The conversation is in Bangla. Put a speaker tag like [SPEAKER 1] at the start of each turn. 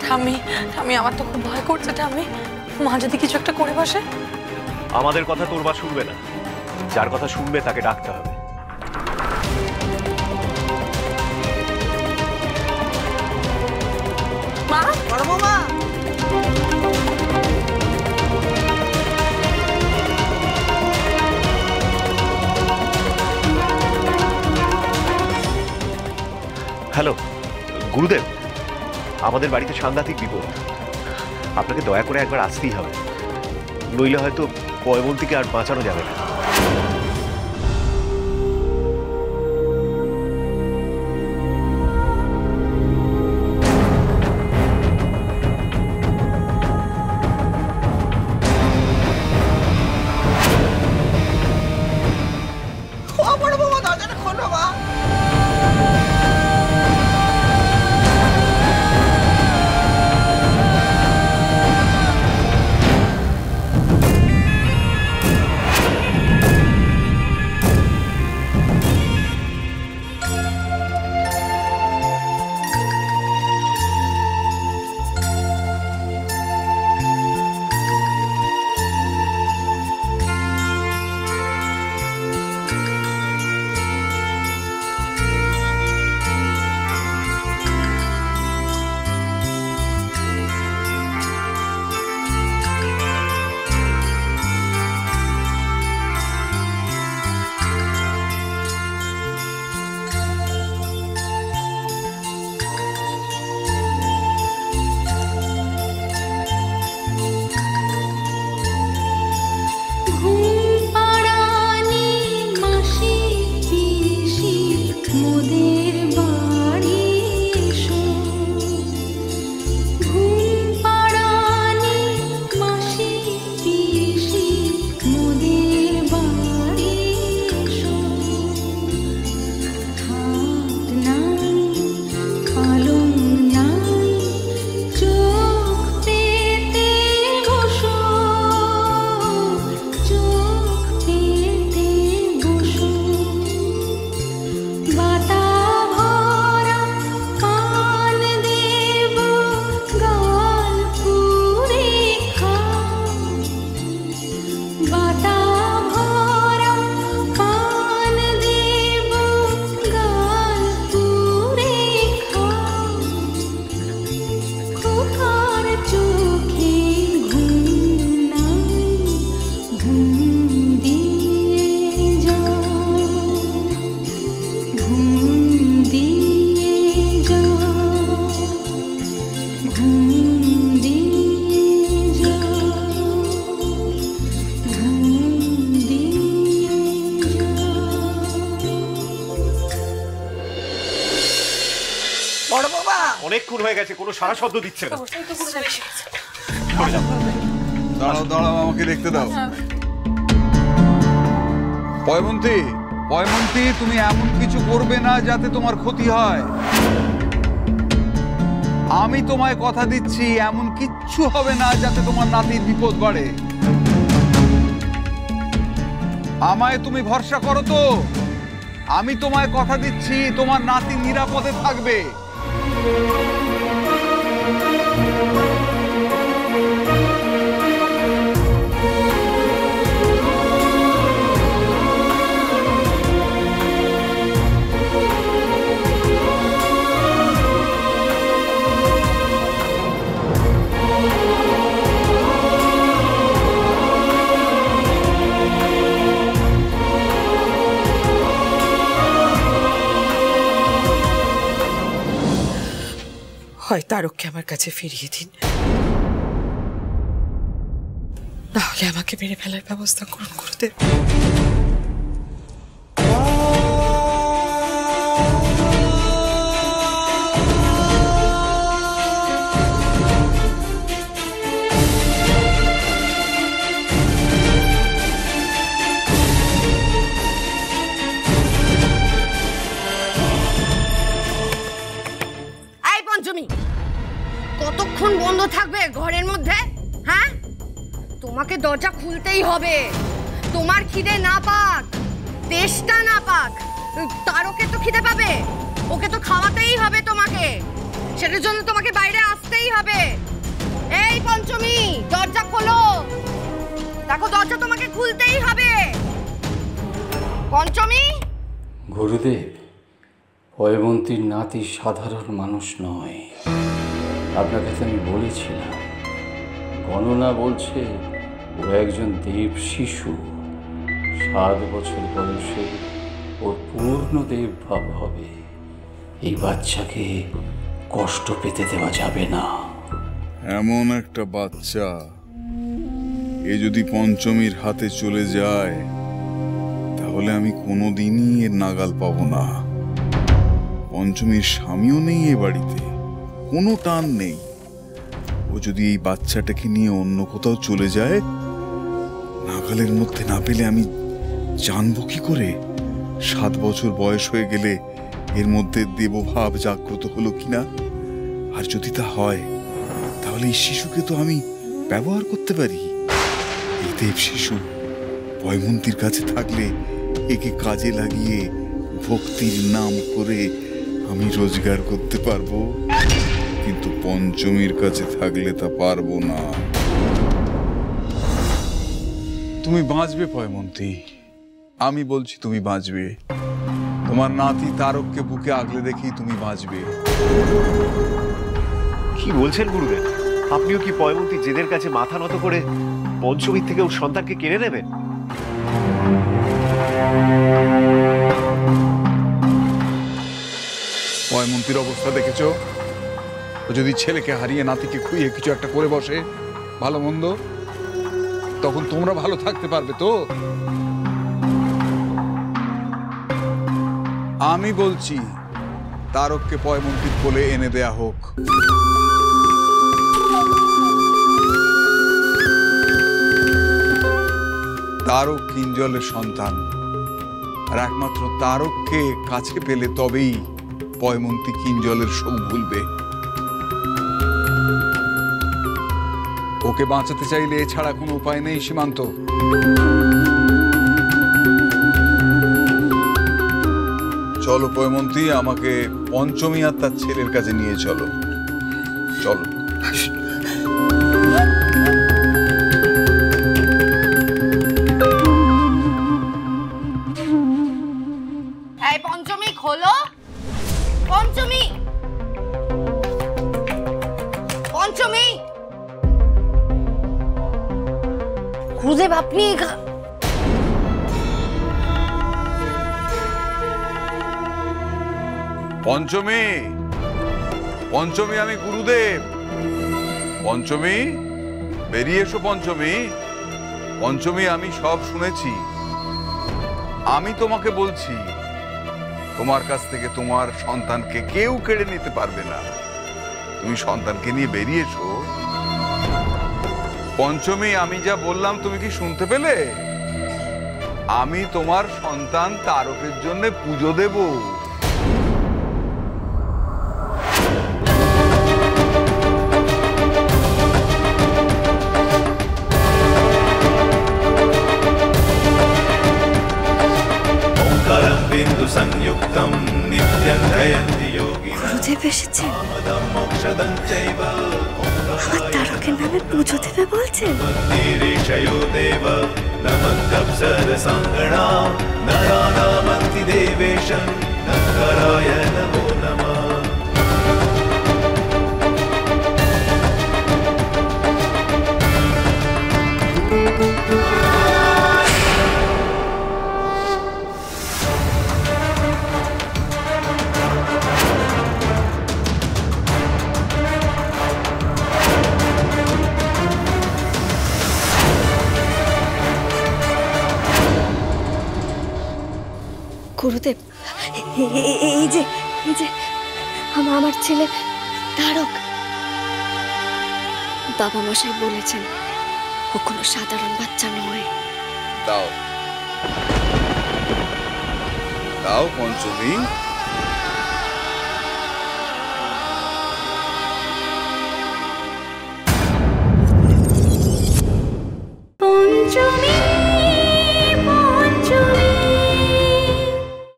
[SPEAKER 1] ঠাম্মি ঠাম্মি আমার তো খুব ভয় করছে ঠাম্মি, মা যদি কিছু একটা করে বসে।
[SPEAKER 2] আমাদের কথা তোর মা শুনবে না, যার কথা শুনবে তাকে ডাকতে হবে।
[SPEAKER 1] মা,
[SPEAKER 3] বড় বৌমা,
[SPEAKER 2] হ্যালো গুরুদেব, আমাদের বাড়িতে সাংঘাতিক বিপদ, আপনাকে দয়া করে একবার আসতেই হবে, নইলে হয়তো পয়মন্তীকে আর বাঁচানো যাবে না।
[SPEAKER 3] বড় বৌমা দরজাটা খোলো মা।
[SPEAKER 2] অনেকক্ষণ হয়ে গেছে, কোনো সারা শব্দ দিচ্ছে না।
[SPEAKER 4] দাঁড়াও দাঁড়াও, আমাকে দেখতে দাও। পয়মন্তী, পয়মন্তী, তুমি এমন কিছু করবে না যাতে তোমার ক্ষতি হয়। আমি তোমায় কথা দিচ্ছি, এমন কিচ্ছু হবে না যাতে তোমার নাতির বিপদ বাড়ে। আমায় তুমি ভরসা করো তো? আমি তোমায় কথা দিচ্ছি, তোমার নাতি নিরাপদে থাকবে।
[SPEAKER 1] হয় তারককে আমার কাছে ফিরিয়ে দিন, নাহলে আমাকে মেরে ফেলার ব্যবস্থা করুন গুরুদেব।
[SPEAKER 5] কতক্ষণ বন্ধ থাকবে ঘরের মধ্যে? হ্যাঁ, তোমাকে দরজা খুলতেই হবে। তোমার খিদে না পাক, তেষ্টা না পাক, তারকে তো খিদে পাবে, ওকে তো খাওয়াতেই হবে তোমাকে। সেটার জন্য তোমাকে বাইরে আসতেই হবে। এই পঞ্চমী, দরজা খোলো। দেখো, দরজা তোমাকে খুলতেই হবে। পঞ্চমী।
[SPEAKER 6] গুরুদেব, পয়বন্তীর নাতি সাধারণ মানুষ নয়। আপনাকে তো আমি বলেছিলাম, গণনা বলছে ও একজন দেব শিশু। 7 বছর বয়সে ওর পূর্ণ দেব ভাব হবে। এই বাচ্চাকে কষ্ট পেতে দেওয়া যাবে না।
[SPEAKER 7] এমন একটা বাচ্চা এ যদি পঞ্চমীর হাতে চলে যায় তাহলে আমি কোনোদিনই এর নাগাল পাবো না। পঞ্চমীর স্বামীও নেই এ বাড়িতে, কোনো টান নেই। ও যদি এই বাচ্চাটাকে নিয়ে অন্য কোথাও চলে যায়, নাগালের মধ্যে না পেলে আমি জানবো কি করে 7 বছর বয়স হয়ে গেলে এর মধ্যে দেবভাব জাগ্রত হলো কিনা? আর যদি তা হয় তাহলে এই শিশুকে তো আমি ব্যবহার করতে পারি। এই দেব শিশু পয়মন্তীর কাছে থাকলে একে কাজে লাগিয়ে ভক্তির নাম করে আমি রোজগার করতে পারবো, কিন্তু পঞ্চমীর কাছে থাকলে তা পারবো না। তুমি বাঁচবে পয়মন্তী, আমি বলছি তুমি বাঁচবে। তোমার নাতি তারককে বুকে আগলে দেখেই তুমি বাঁচবে।
[SPEAKER 2] কি বলছেন গুরুদেব? আপনিও কি পয়মন্তী জেদের কাছে মাথা নত করে পঞ্চমীর থেকে ওর সন্তানকে কেড়ে নেবেন?
[SPEAKER 7] পয়মন্তীর অবস্থা দেখেছো? ও যদি ছেলেকে হারিয়ে নাতিকে খুইয়ে কিছু একটা করে বসে, ভালো মন্দ, তখন তোমরা ভালো থাকতে পারবে তো? আমি বলছি তারককে পয়মন্তীর কোলে এনে দেয়া হোক। তারক কিঞ্জলের সন্তান, আর একমাত্র তারককে কাছে পেলে তবেই পয়মন্তী কিঞ্জলের শোক ভুলবে। ওকে বাঁচাতে চাইলে এছাড়া কোনো উপায় নেই সীমান্ত। চলো পয়মন্তী, আমাকে পঞ্চমী আর তার ছেলের কাছে নিয়ে চলো। চলো।
[SPEAKER 5] এই পঞ্চমী, খোলো। পঞ্চমী, পঞ্চমী। গুরুদেব, আপনি
[SPEAKER 7] পঞ্চমী, পঞ্চমী, আমি গুরুদেব। পঞ্চমী, বেরিয়ে এসো। পঞ্চমী, পঞ্চমী, আমি সব শুনেছি। আমি তোমাকে বলছি, তোমার কাছ থেকে তোমার সন্তানকে কেউ কেড়ে নিতে পারবে না। তুমি সন্তানকে নিয়ে বেরিয়ে এসো। পঞ্চমী, আমি যা বললাম তুমি কি শুনতে পেলে? আমি তোমার সন্তান তারকের জন্য পুজো দেব।
[SPEAKER 8] গুরুদেব এসেছেন, আমার তারকের নামে পুজো দেবে বলছেন। গুরুদেব, এই যে আমার ছেলে তারক, বাবা মশাই বলেছেন ও কোনো সাধারণ বাচ্চা নয়।
[SPEAKER 7] দাও দাও পঞ্চমী,